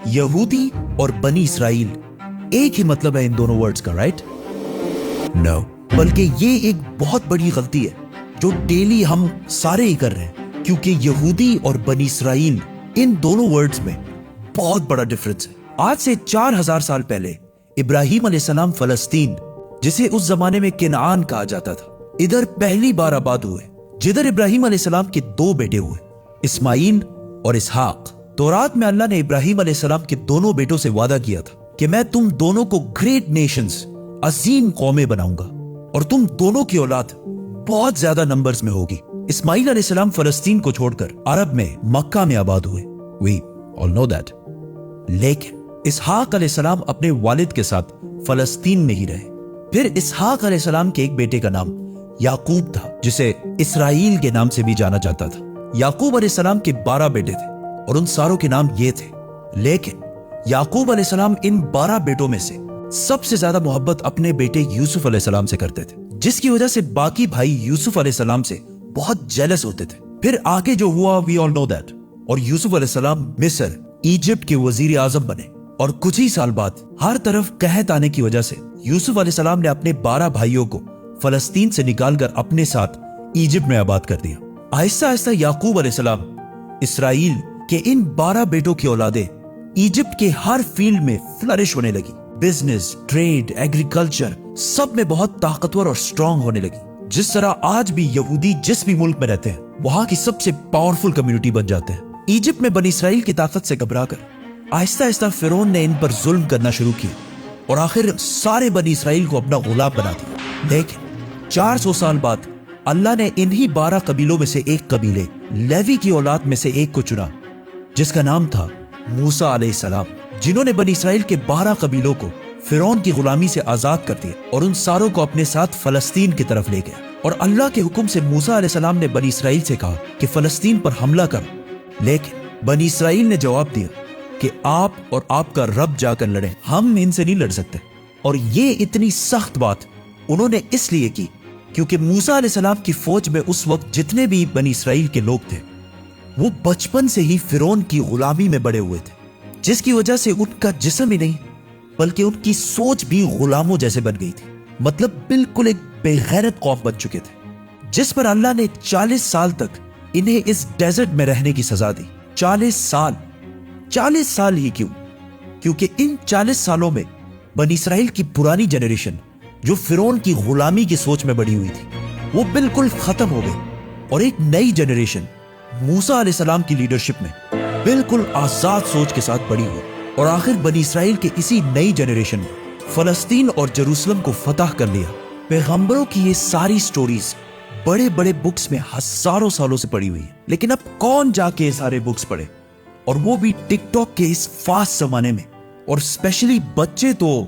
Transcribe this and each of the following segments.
यहूदी और बनी इसराइल एक ही मतलब है इन दोनों वर्ड्स का, राइट? नो, बल्कि ये एक बहुत बड़ी गलती है जो डेली हम सारे ही कर रहे हैं, क्योंकि यहूदी और बनी इसराइल इन दोनों वर्ड्स में बहुत बड़ा डिफरेंस है। आज से 4000 साल पहले इब्राहिम अलैहिस्सलाम फलस्तीन, जिसे उस जमाने में किनान कहा जाता था, इधर पहली बार आबाद हुए, जिधर इब्राहिम अलैहिस्सलाम के 2 बेटे हुए, इस्माइल और इसहाक। तौरात में अल्लाह ने इब्राहिम अलैहिस्सलाम के दोनों बेटों से वादा किया था कि मैं तुम दोनों को ग्रेट नेशंस, अजीम कौमें बनाऊंगा और तुम दोनों की औलाद बहुत ज्यादा नंबर्स में होगी। इस्माइल अलैहिस्सलाम फलस्तीन को छोड़कर अरब में मक्का में आबाद हुए, वी ऑल नो दैट। लेकिन इसहाक अलैहिस्सलाम अपने वालिद के साथ फलस्तीन में ही रहे। फिर इसहाक अलैहिस्सलाम के एक बेटे का नाम याकूब था, जिसे इसराइल के नाम से भी जाना जाता था। याकूब अलैहिस्सलाम के 12 बेटे थे और उन सारों के नाम ये थे। लेकिन याकूब अलैहिस्सलाम इन 12 बेटों में से सबसे ज्यादा मोहब्बत अपने बेटे यूसुफ अलैहिस्सलाम से करते थे, जिसकी वजह से बाकी भाई यूसुफ अलैहिस्सलाम से बहुत जेलस होते थे। फिर आगे जो हुआ वी ऑल नो दैट, और यूसुफ अलैहिस्सलाम मिस्र, इजिप्ट के वजीर आजम बने। और कुछ ही साल बाद हर तरफ कहत आने की वजह से यूसुफ अलैहिस्सलाम ने अपने 12 भाइयों को फलस्तीन से निकालकर अपने साथ इजिप्ट में आबाद कर दिया। आहिस्ता आहिस्ता याकूब अलैहिस्सलाम इसराइल के इन 12 बेटों की औलादें इजिप्ट के हर फील्ड में फ्लरिश होने लगी। बिजनेस, ट्रेड, एग्रीकल्चर, सब में बहुत ताकतवर और स्ट्रांग होने लगी। जिस तरह आज भी यहूदी जिस भी मुल्क में रहते हैं वहां की सबसे पावरफुल कम्युनिटी बन जाते हैं। इजिप्ट में बनी इसराइल की ताकत से घबराकर आहिस्ता आहिस्ता फिरौन ने इन पर जुल्म करना शुरू किया और आखिर सारे बनी इसराइल को अपना गुलाम बना दिया। लेकिन 400 साल बाद अल्लाह ने इन्हीं 12 कबीलों में से एक कबीले लेवी की औलाद में से एक को चुना, जिसका नाम था मूसा अलैहिस्सलाम, जिन्होंने बनी इसराइल के 12 कबीलों को फिरौन की गुलामी से आजाद कर दिया और उन सारों को अपने साथ फलस्तीन की तरफ ले गया। और अल्लाह के हुक्म से मूसा अलैहिस्सलाम ने बनी इसराइल से कहा कि फलस्तीन पर हमला करो। लेकिन बनी इसराइल ने जवाब दिया कि आप और आपका रब जाकर लड़ें, हम इनसे नहीं लड़ सकते। और ये इतनी सख्त बात उन्होंने इसलिए की क्योंकि मूसा अलैहिस्सलाम की फौज में उस वक्त जितने भी बनी इसराइल के लोग थे वो बचपन से ही फिरौन की गुलामी में बड़े हुए थे, जिसकी वजह से उनका जिस्म ही नहीं बल्कि उनकी सोच भी गुलामों जैसे बन गई थी। मतलब बिल्कुल एक बेगैरत कौम बन चुके थे, जिस पर अल्लाह ने 40 साल तक इन्हें इस डेजर्ट में रहने की सजा दी। 40 साल ही क्यों? क्योंकि इन 40 सालों में बनी इसराइल की पुरानी जनरेशन जो फिरौन की गुलामी की सोच में बड़ी हुई थी वो बिल्कुल खत्म हो गई और एक नई जनरेशन मूसा अलैहिस्सलाम की लीडरशिप में बिल्कुल आजाद सोच के साथ बड़ी हुई। और आखिर बनी इसराइल के इसी नई जनरेशन ने फलस्तीन और जेरूसलम को फतह कर लिया। पैगंबरों की ये सारी स्टोरीज बड़े बड़े बुक्स में हजारों सालों से पड़ी हुई है, लेकिन अब कौन जाके ये सारे बुक्स पढ़े, और वो भी टिकटॉक के इस फास्ट जमाने में, और स्पेशली बच्चे। तो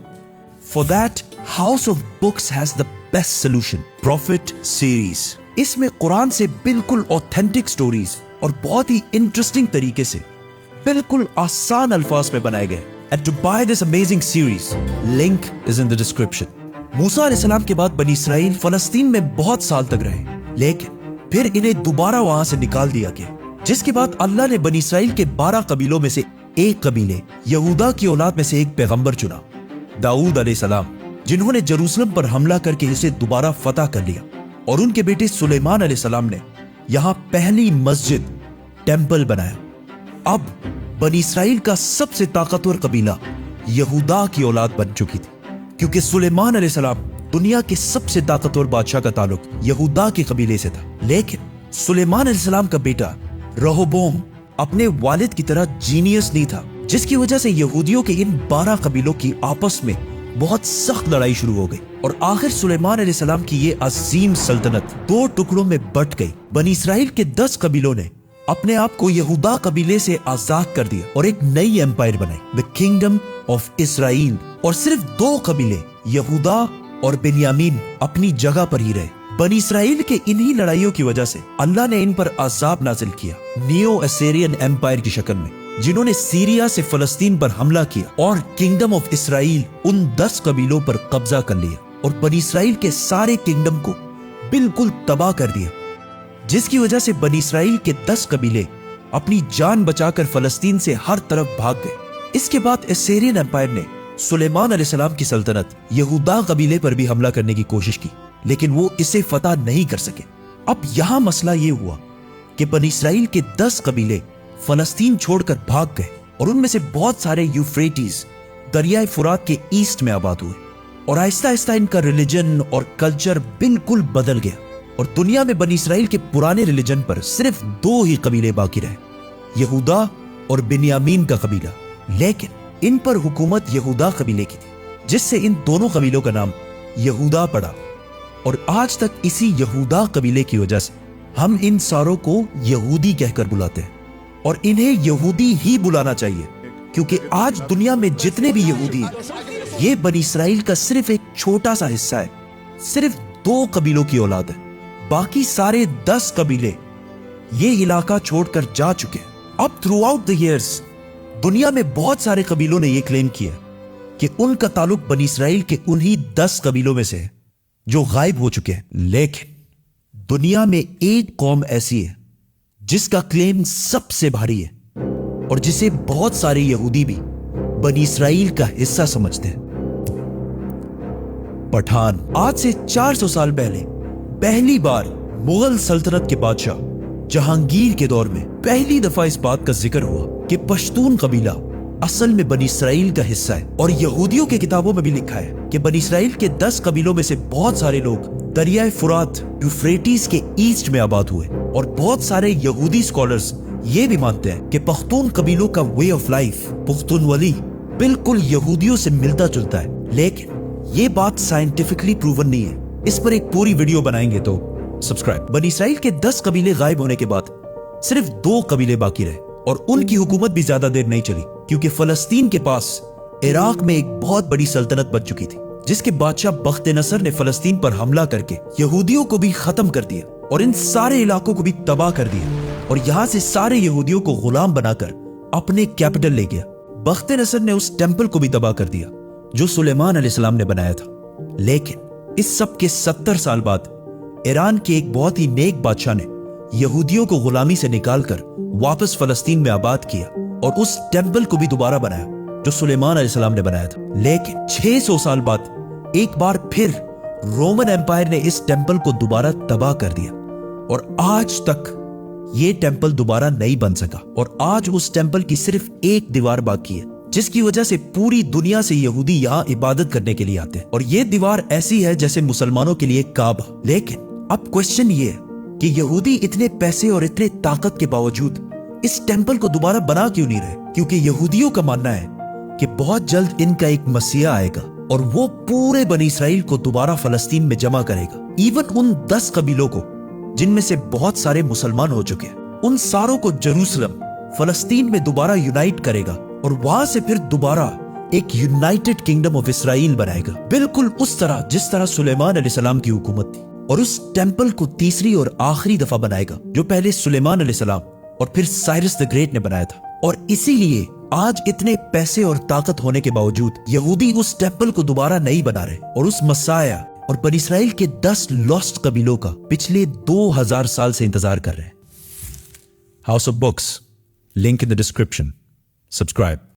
for that house of books has the best solution, profit series. इसमें कुरान से बिल्कुल ऑथेंटिक स्टोरीज और बहुत ही इंटरेस्टिंग तरीके से बिल्कुल आसान अल्फाज में बनाए गए। And to buy this amazing series, link is in the description. मूसा अलैहिस्सलाम के बाद बनी इसराइल फलस्तीन में बहुत साल तक रहे, लेकिन फिर इन्हें दोबारा वहां से निकाल दिया गया, जिसके बाद अल्लाह ने बनी इसराइल के 12 कबीलों में से एक कबीले यहूदा की औलाद में से एक पैगंबर चुना, दाऊद अलैहिस्सलाम, जिन्होंने जेरूसलम पर हमला करके इसे दोबारा फतह कर लिया। और उनके बेटे सुलेमान अलैहिस्सलाम ने यहाँ पहली मस्जिद, टेंपल बनाया। अब बनी इसराइल का सबसे ताकतवर कबीला यहूदा की औलाद बन चुकी थी, क्योंकि सुलेमान अलैहिस्सलाम दुनिया के सबसे ताकतवर बादशाह का ताल्लुक यहूदा के कबीले से था। लेकिन सुलेमान अलैहिस्सलाम का बेटा रहबाम अपने वालिद की तरह जीनियस नहीं था, जिसकी वजह से यहूदियों के इन 12 कबीलों की आपस में बहुत सख्त लड़ाई शुरू हो गई और आखिर सुलेमान अलैहिस्सलाम की ये अजीम सल्तनत 2 टुकड़ों में बट गई। बनी इसराइल के 10 कबीलों ने अपने आप को यहूदा कबीले से आजाद कर दिया और एक नई एम्पायर बनाई, द किंगडम ऑफ इसराइल। और सिर्फ 2 कबीले यहूदा और बिन्यामीन अपनी जगह पर ही रहे। बनी इसराइल के इन्हीं लड़ाइयों की वजह से अल्लाह ने इन पर अजाब नाजिल किया नियो असेरियन एम्पायर की शक्ल में, जिन्होंने सीरिया से फलस्तीन पर हमला किया और किंगडम ऑफ इसराइल उन 10 कबीलों पर कब्जा कर लिया और बनी इसराइल के सारे किंगडम को बिल्कुल तबाह कर दिया, जिसकी वजह से बनी इसराइल के 10 कबीले अपनी जान बचाकर फलस्तीन से हर तरफ भाग गए। इसके बाद एसेरियन एम्पायर ने सुलेमान अलैहिस्सलाम की सल्तनत यहूदा कबीले पर भी हमला करने की कोशिश की, लेकिन वो इसे फतह नहीं कर सके। अब यहां मसला ये हुआ कि बनी इसराइल के 10 कबीले फलस्तीन छोड़कर भाग गए और उनमें से बहुत सारे यूफ्रेटिस दरियाए फुरात के ईस्ट में आबाद हुए और आहिस्ता आहिस्ता इनका रिलीजन और कल्चर बिल्कुल बदल गया और दुनिया में बनी इसराइल के पुराने रिलीजन पर सिर्फ 2 ही कबीले बाकी रहे, यहूदा और बिन्यामीन का कबीला। लेकिन इन पर हुकूमत यहूदा कबीले की थी, जिससे इन दोनों कबीलों का नाम यहूदा पड़ा और आज तक इसी यहूदा कबीले की वजह से हम इन सारों को यहूदी कहकर बुलाते हैं और इन्हें यहूदी ही बुलाना चाहिए, क्योंकि आज दुनिया में जितने भी यहूदी हैं, ये बनी इसराइल का सिर्फ एक छोटा सा हिस्सा है। सिर्फ 2 कबीलों की औलाद है, बाकी सारे 10 कबीले ये इलाका छोड़कर जा चुके हैं। अब थ्रू आउट द ईयर्स दुनिया में बहुत सारे कबीलों ने यह क्लेम किया कि उनका ताल्लुक बनी इसराइल के उन्हीं 10 कबीलों में से है जो गायब हो चुके हैं। लेकिन दुनिया में एक कौम ऐसी है जिसका क्लेम सबसे भारी है और जिसे बहुत सारे यहूदी भी बनी इसराइल का हिस्सा समझते हैं। पठान। आज से 400 साल पहले पहली बार मुगल सल्तनत के बादशाह जहांगीर के दौर में पहली दफा इस बात का जिक्र हुआ कि पश्तून कबीला असल में बनी इसराइल का हिस्सा है और यहूदियों की किताबों में भी लिखा है कि बनी इसराइल के 10 कबीलों में से बहुत सारे लोग दरियाए फुरात यूफ्रेटिस के ईस्ट में आबाद हुए और बहुत सारे यहूदी स्कॉलर्स ये भी मानते हैं कि पख्तून कबीलों का वे ऑफ लाइफ पुख्तूनवली बिल्कुल यहूदियों से मिलता जुलता है। लेकिन ये बात साइंटिफिकली प्रूवन नहीं है। इस पर एक पूरी वीडियो बनाएंगे, तो सब्सक्राइब। बनी इसराइल के 10 कबीले गायब होने के बाद सिर्फ 2 कबीले बाकी रहे और उनकी हुकूमत भी ज्यादा देर नहीं चली, क्योंकि फलस्तीन के पास इराक में एक बहुत बड़ी सल्तनत बन चुकी थी, जिसके बादशाह बख्त नसर ने फलस्तीन पर हमला करके यहूदियों को भी खत्म कर दिया और इन सारे इलाकों को भी तबाह कर दिया और यहां से सारे यहूदियों को गुलाम बनाकर अपने कैपिटल ले गया। बख्त नसर ने उस टेंपल को भी तबाह कर दिया जो सुलेमान अलैहिस्सलाम ने बनाया था। लेकिन इस सब के 70 साल बाद ईरान के एक बहुत ही नेक बादशाह ने यहूदियों को गुलामी से निकालकर वापस फलस्तीन में आबाद किया और उस टेंपल को भी दोबारा बनाया जो सुलेमान अलैहिस्सलाम ने बनाया था। लेकिन 600 साल बाद एक बार फिर रोमन एम्पायर ने इस टेंपल को दोबारा तबाह कर दिया और आज तक ये टेंपल दोबारा नहीं बन सका और आज उस टेंपल की सिर्फ एक दीवार बाकी है, जिसकी वजह से पूरी दुनिया से यहूदी यहाँ इबादत करने के लिए आते हैं और ये दीवार ऐसी है जैसे मुसलमानों के लिए काबा। लेकिन अब क्वेश्चन ये है कि यहूदी इतने पैसे और इतने ताकत के बावजूद इस टेंपल को दोबारा बना क्यों नहीं रहे? क्योंकि यहूदियों का मानना है कि बहुत जल्द इनका एक मसीहा आएगा और वो पूरे बनी इसराइल को दोबारा फलस्तीन में जमा करेगा। इवन उन 10 कबीलों को जिनमें से बहुत सारे मुसलमान हो चुके हैं, उन सारों को जेरूसलम फलस्तीन में दोबारा यूनाइट करेगा और वहां से फिर दोबारा एक यूनाइटेड किंगडम ऑफ इसराइल बनाएगा, बिल्कुल उस तरह जिस तरह सुलेमान अलैहिस्सलाम की हुकूमत थी। और उस टेंपल को तीसरी और आखिरी दफा बनाएगा जो पहले सुलेमान अलैहिस्सलाम और फिर साइरस द ग्रेट ने बनाया था। और इसीलिए आज इतने पैसे और ताकत होने के बावजूद यहूदी उस टेंपल को दोबारा नहीं बना रहे और उस मसाया और बनी इसराइल के 10 लॉस्ट कबीलों का पिछले 2000 साल से इंतजार कर रहे हैं। House of books, link in the description. Subscribe.